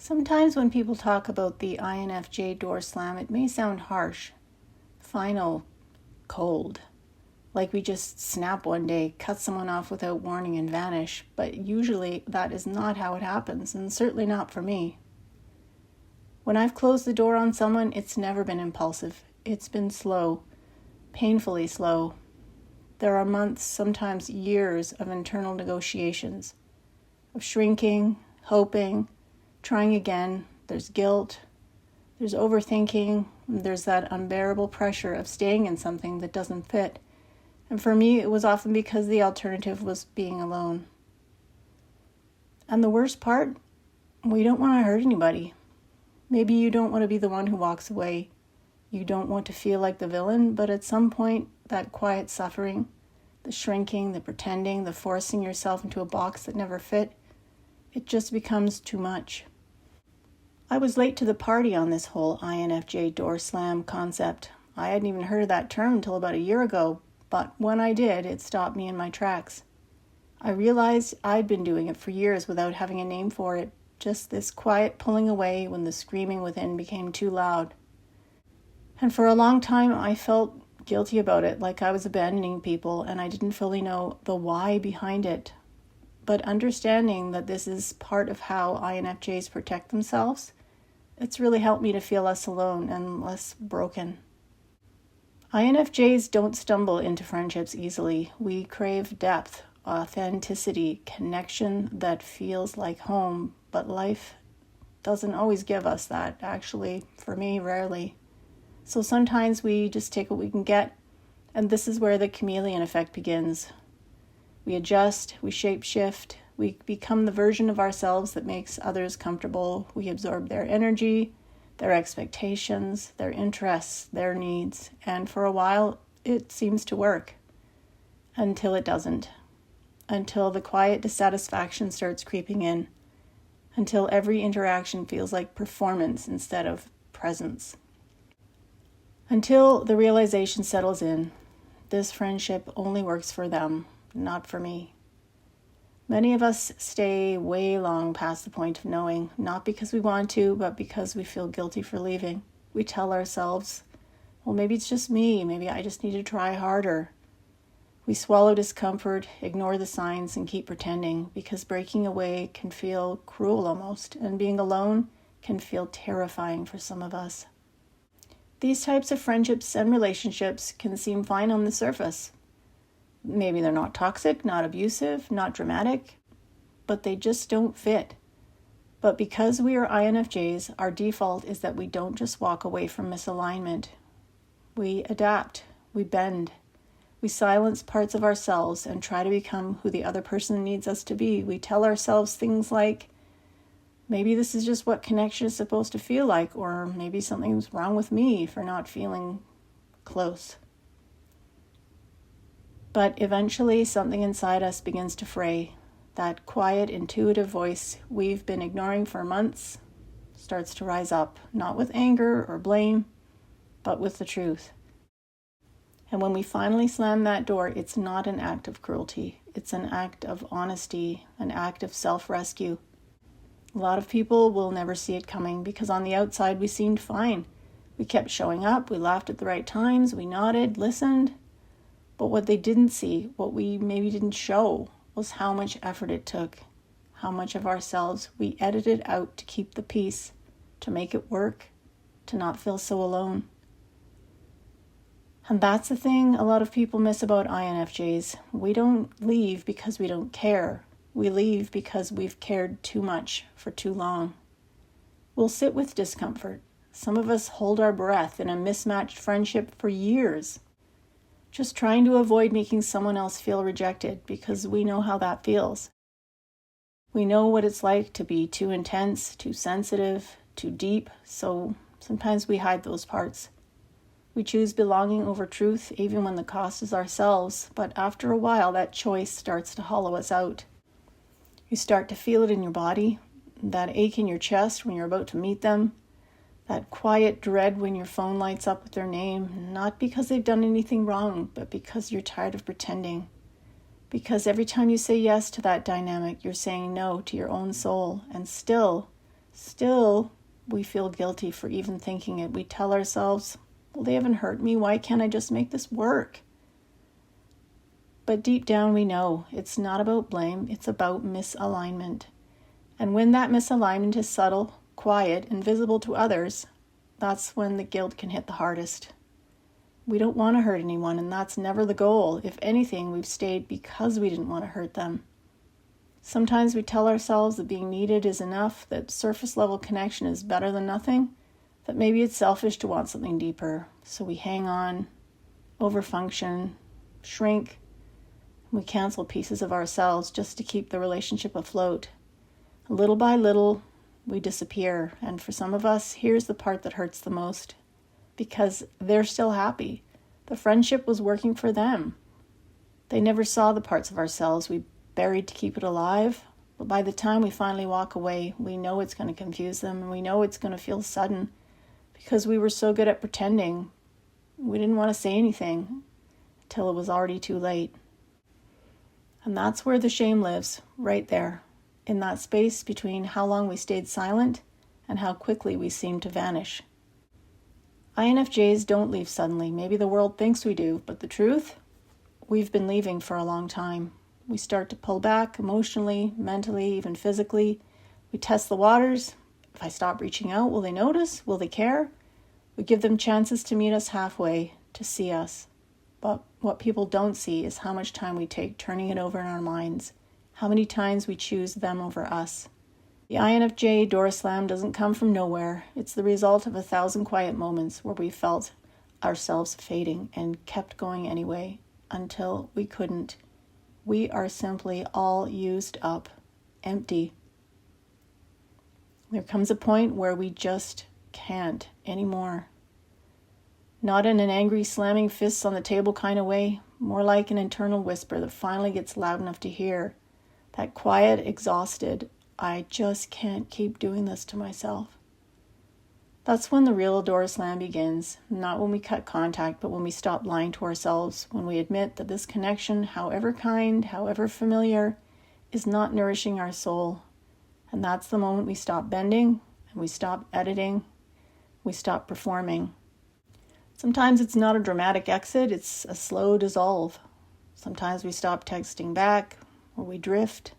Sometimes when people talk about the INFJ door slam, it may sound harsh, final, cold, like we just snap one day, cut someone off without warning and vanish, but usually that is not how it happens, and certainly not for me. When I've closed the door on someone, it's never been impulsive. It's been slow, painfully slow. There are months, sometimes years, of internal negotiations, of shrinking, hoping, trying again. There's guilt, there's overthinking, there's that unbearable pressure of staying in something that doesn't fit. And for me, it was often because the alternative was being alone. And the worst part, we don't want to hurt anybody. Maybe you don't want to be the one who walks away. You don't want to feel like the villain, but at some point, that quiet suffering, the shrinking, the pretending, the forcing yourself into a box that never fit, it just becomes too much. I was late to the party on this whole INFJ door slam concept. I hadn't even heard of that term until about a year ago, but when I did, it stopped me in my tracks. I realized I'd been doing it for years without having a name for it, just this quiet pulling away when the screaming within became too loud. And for a long time, I felt guilty about it, like I was abandoning people, and I didn't fully know the why behind it. But understanding that this is part of how INFJs protect themselves, it's really helped me to feel less alone and less broken. INFJs don't stumble into friendships easily. We crave depth, authenticity, connection that feels like home, but life doesn't always give us that. Actually, for me, rarely. So sometimes we just take what we can get, and this is where the chameleon effect begins. We adjust, we shape-shift, we become the version of ourselves that makes others comfortable. We absorb their energy, their expectations, their interests, their needs, and for a while it seems to work. Until it doesn't. Until the quiet dissatisfaction starts creeping in. Until every interaction feels like performance instead of presence. Until the realization settles in, this friendship only works for them, not for me. Many of us stay way long past the point of knowing, not because we want to, but because we feel guilty for leaving. We tell ourselves, well, maybe it's just me, maybe I just need to try harder. We swallow discomfort, ignore the signs, and keep pretending, because breaking away can feel cruel almost, and being alone can feel terrifying for some of us. These types of friendships and relationships can seem fine on the surface. Maybe they're not toxic, not abusive, not dramatic, but they just don't fit. But because we are INFJs, our default is that we don't just walk away from misalignment. We adapt, we bend, we silence parts of ourselves and try to become who the other person needs us to be. We tell ourselves things like, maybe this is just what connection is supposed to feel like, or maybe something's wrong with me for not feeling close. But eventually something inside us begins to fray. That quiet, intuitive voice we've been ignoring for months starts to rise up, not with anger or blame, but with the truth. And when we finally slam that door, it's not an act of cruelty. It's an act of honesty, an act of self-rescue. A lot of people will never see it coming because on the outside we seemed fine. We kept showing up, we laughed at the right times, we nodded, listened. But what they didn't see, what we maybe didn't show, was how much effort it took, how much of ourselves we edited out to keep the peace, to make it work, to not feel so alone. And that's the thing a lot of people miss about INFJs. We don't leave because we don't care. We leave because we've cared too much for too long. We'll sit with discomfort. Some of us hold our breath in a mismatched friendship for years, just trying to avoid making someone else feel rejected because we know how that feels. We know what it's like to be too intense, too sensitive, too deep, so sometimes we hide those parts. We choose belonging over truth even when the cost is ourselves, but after a while that choice starts to hollow us out. You start to feel it in your body, that ache in your chest when you're about to meet them, that quiet dread when your phone lights up with their name, not because they've done anything wrong, but because you're tired of pretending. Because every time you say yes to that dynamic, you're saying no to your own soul, and still, Still, we feel guilty for even thinking it. We tell ourselves, well, they haven't hurt me. Why can't I just make this work? But deep down we know it's not about blame, it's about misalignment. And when that misalignment is subtle, quiet, and visible to others, that's when the guilt can hit the hardest. We don't want to hurt anyone, and that's never the goal. If anything, we've stayed because we didn't want to hurt them. Sometimes we tell ourselves that being needed is enough, that surface level connection is better than nothing, that maybe it's selfish to want something deeper. So we hang on, overfunction, shrink. We cancel pieces of ourselves just to keep the relationship afloat. Little by little, we disappear. And for some of us, here's the part that hurts the most. Because they're still happy. The friendship was working for them. They never saw the parts of ourselves we buried to keep it alive. But by the time we finally walk away, we know it's going to confuse them. And we know it's going to feel sudden. Because we were so good at pretending. We didn't want to say anything until it was already too late. And that's where the shame lives, right there, in that space between how long we stayed silent and how quickly we seemed to vanish. INFJs don't leave suddenly. Maybe the world thinks we do, but the truth? We've been leaving for a long time. We start to pull back emotionally, mentally, even physically. We test the waters. If I stop reaching out, will they notice? Will they care? We give them chances to meet us halfway, to see us. But what people don't see is how much time we take turning it over in our minds, how many times we choose them over us. The INFJ door slam doesn't come from nowhere. It's the result of 1,000 quiet moments where we felt ourselves fading and kept going anyway until we couldn't. We are simply all used up, empty. There comes a point where we just can't anymore. Not in an angry slamming fists on the table kind of way, more like an internal whisper that finally gets loud enough to hear. That quiet, exhausted, I just can't keep doing this to myself. That's when the real door slam begins, not when we cut contact, but when we stop lying to ourselves, when we admit that this connection, however kind, however familiar, is not nourishing our soul. And that's the moment we stop bending, and we stop editing, we stop performing. Sometimes it's not a dramatic exit, it's a slow dissolve. Sometimes we stop texting back, or we drift.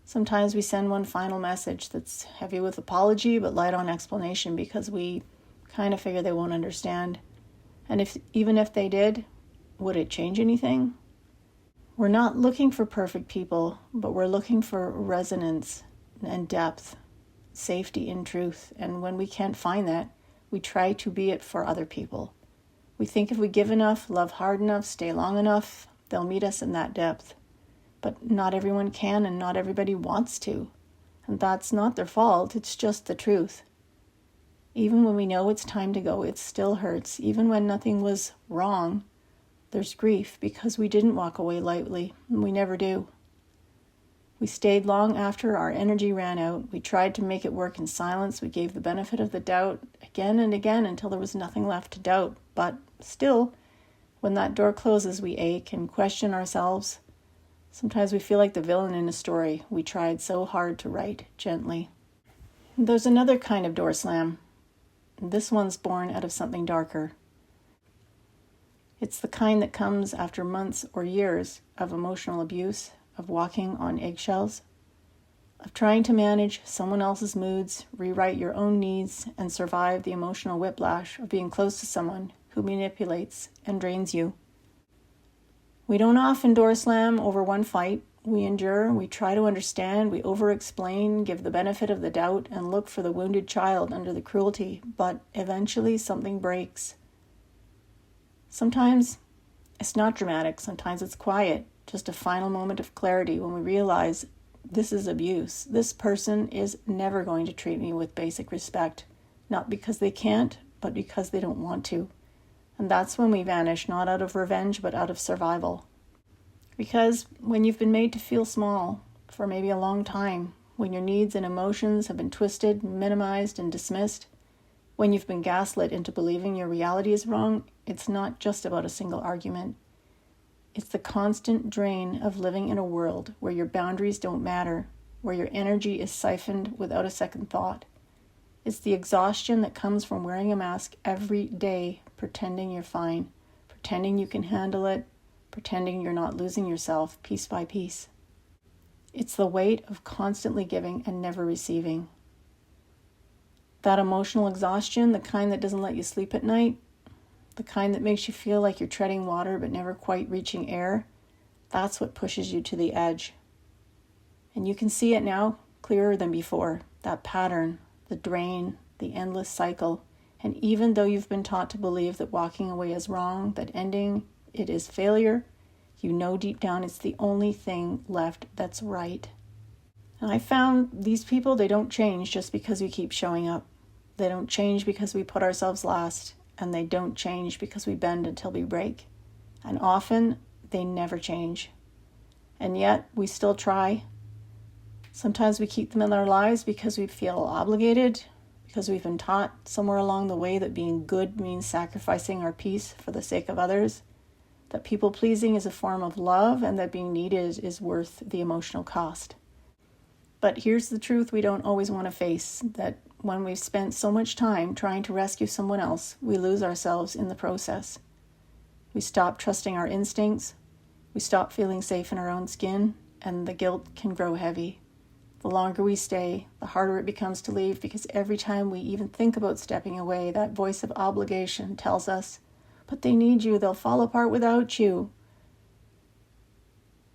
Sometimes we send one final message that's heavy with apology but light on explanation because we kind of figure they won't understand. And even if they did, would it change anything? We're not looking for perfect people, but we're looking for resonance and depth, safety in truth. And when we can't find that, we try to be it for other people. We think if we give enough, love hard enough, stay long enough, they'll meet us in that depth. But not everyone can and not everybody wants to. And that's not their fault, it's just the truth. Even when we know it's time to go, it still hurts. Even when nothing was wrong, there's grief because we didn't walk away lightly, and we never do. We stayed long after our energy ran out. We tried to make it work in silence. We gave the benefit of the doubt again and again until there was nothing left to doubt. But still, when that door closes, we ache and question ourselves. Sometimes we feel like the villain in a story we tried so hard to write gently. There's another kind of door slam. This one's born out of something darker. It's the kind that comes after months or years of emotional abuse, of walking on eggshells, of trying to manage someone else's moods, rewrite your own needs, and survive the emotional whiplash of being close to someone who manipulates and drains you. We don't often door slam over one fight. We endure, we try to understand, we over-explain, give the benefit of the doubt, and look for the wounded child under the cruelty, but eventually something breaks. Sometimes it's not dramatic, sometimes it's quiet, just a final moment of clarity when we realize this is abuse. This person is never going to treat me with basic respect, not because they can't, but because they don't want to. And that's when we vanish, not out of revenge, but out of survival. Because when you've been made to feel small for maybe a long time, when your needs and emotions have been twisted, minimized, and dismissed, when you've been gaslit into believing your reality is wrong, it's not just about a single argument. It's the constant drain of living in a world where your boundaries don't matter, where your energy is siphoned without a second thought. It's the exhaustion that comes from wearing a mask every day, pretending you're fine, pretending you can handle it, pretending you're not losing yourself piece by piece. It's the weight of constantly giving and never receiving. That emotional exhaustion, the kind that doesn't let you sleep at night, the kind that makes you feel like you're treading water but never quite reaching air, that's what pushes you to the edge. And you can see it now clearer than before, that pattern, the drain, the endless cycle. And even though you've been taught to believe that walking away is wrong, that ending it is failure, you know deep down it's the only thing left that's right. And I found these people, they don't change just because we keep showing up. They don't change because we put ourselves last, and they don't change because we bend until we break. And often, they never change. And yet, we still try. Sometimes we keep them in our lives because we feel obligated, because we've been taught somewhere along the way that being good means sacrificing our peace for the sake of others, that people-pleasing is a form of love, and that being needed is worth the emotional cost. But here's the truth we don't always want to face, that when we've spent so much time trying to rescue someone else, we lose ourselves in the process. We stop trusting our instincts, we stop feeling safe in our own skin, and the guilt can grow heavy. The longer we stay, the harder it becomes to leave, because every time we even think about stepping away, that voice of obligation tells us, but they need you, they'll fall apart without you.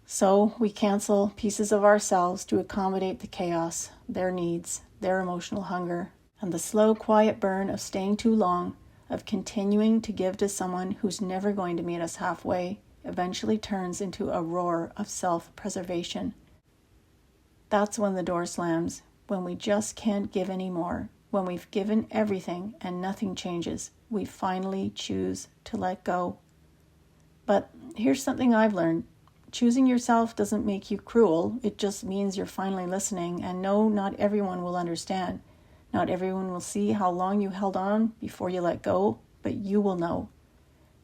So we cancel pieces of ourselves to accommodate the chaos, their needs, their emotional hunger, and the slow, quiet burn of staying too long, of continuing to give to someone who's never going to meet us halfway, eventually turns into a roar of self-preservation. That's when the door slams, when we just can't give anymore, when we've given everything and nothing changes. We finally choose to let go. But here's something I've learned. Choosing yourself doesn't make you cruel. It just means you're finally listening. And no, not everyone will understand. Not everyone will see how long you held on before you let go, but you will know.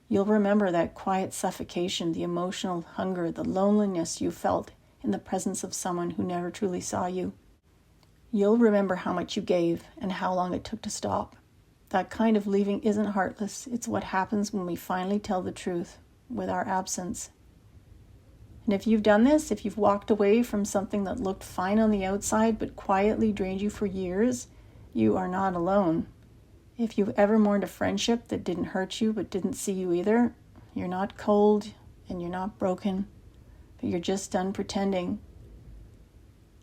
You'll remember that quiet suffocation, the emotional hunger, the loneliness you felt in the presence of someone who never truly saw you. You'll remember how much you gave and how long it took to stop. That kind of leaving isn't heartless. It's what happens when we finally tell the truth with our absence. And if you've done this, if you've walked away from something that looked fine on the outside but quietly drained you for years, you are not alone. If you've ever mourned a friendship that didn't hurt you but didn't see you either, you're not cold and you're not broken, but you're just done pretending.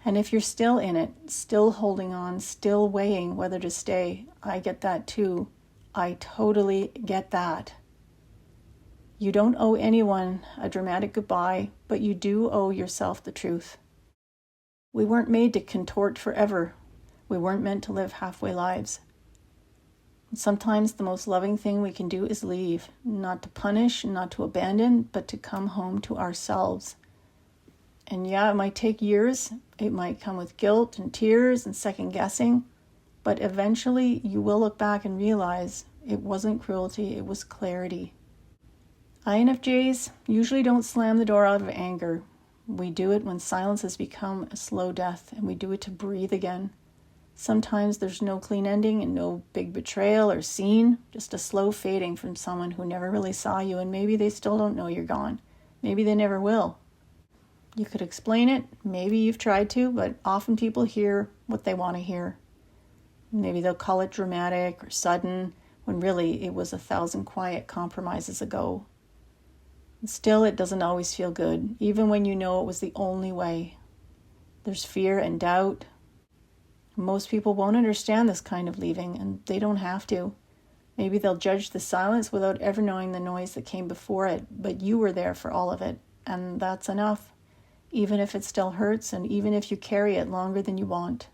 And if you're still in it, still holding on, still weighing whether to stay, I get that too. I totally get that. You don't owe anyone a dramatic goodbye, but you do owe yourself the truth. We weren't made to contort forever. We weren't meant to live halfway lives. And sometimes the most loving thing we can do is leave, not to punish, not to abandon, but to come home to ourselves. And yeah, it might take years. It might come with guilt and tears and second guessing, but eventually you will look back and realize it wasn't cruelty, it was clarity. INFJs usually don't slam the door out of anger. We do it when silence has become a slow death, and we do it to breathe again. Sometimes there's no clean ending and no big betrayal or scene, just a slow fading from someone who never really saw you, and maybe they still don't know you're gone. Maybe they never will. You could explain it, maybe you've tried to, but often people hear what they want to hear. Maybe they'll call it dramatic or sudden, when really it was 1,000 quiet compromises ago. Still, it doesn't always feel good, even when you know it was the only way. There's fear and doubt. Most people won't understand this kind of leaving, and they don't have to. Maybe they'll judge the silence without ever knowing the noise that came before it, but you were there for all of it, and that's enough, even if it still hurts and even if you carry it longer than you want.